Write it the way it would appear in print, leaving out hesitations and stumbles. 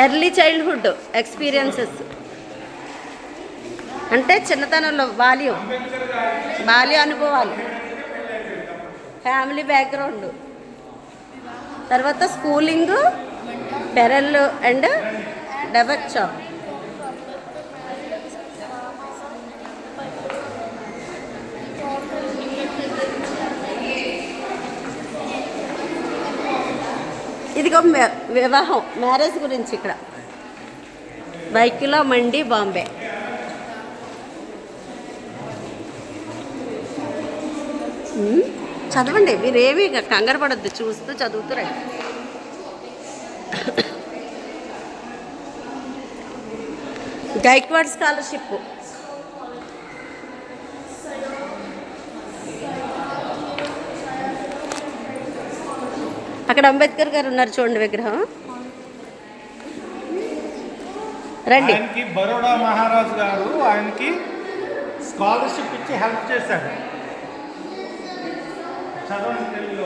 Early childhood experiences అంటే చిన్నతనంలో బాల్య అనుభవాలు, ఫ్యామిలీ బ్యాక్గ్రౌండ్, తర్వాత schooling, pearl and debut shop. ఇదిగో వివాహం, మ్యారేజ్ గురించి ఇక్కడ బైక్లో మండి బాంబే. చదవండి, మీరేమీ కంగారు పడద్దు, చూస్తూ చదువుతురండి. గైక్వాడ్ స్కాలర్షిప్, అక్కడ అంబేద్కర్ గారు ఉన్నారు చూడండి విగ్రహం. రండి. ఆయనకి బరోడా మహారాజు గారు ఆయనకి స్కాలర్షిప్ ఇచ్చి హెల్ప్ చేశారు. చదవండి తెలుగులో.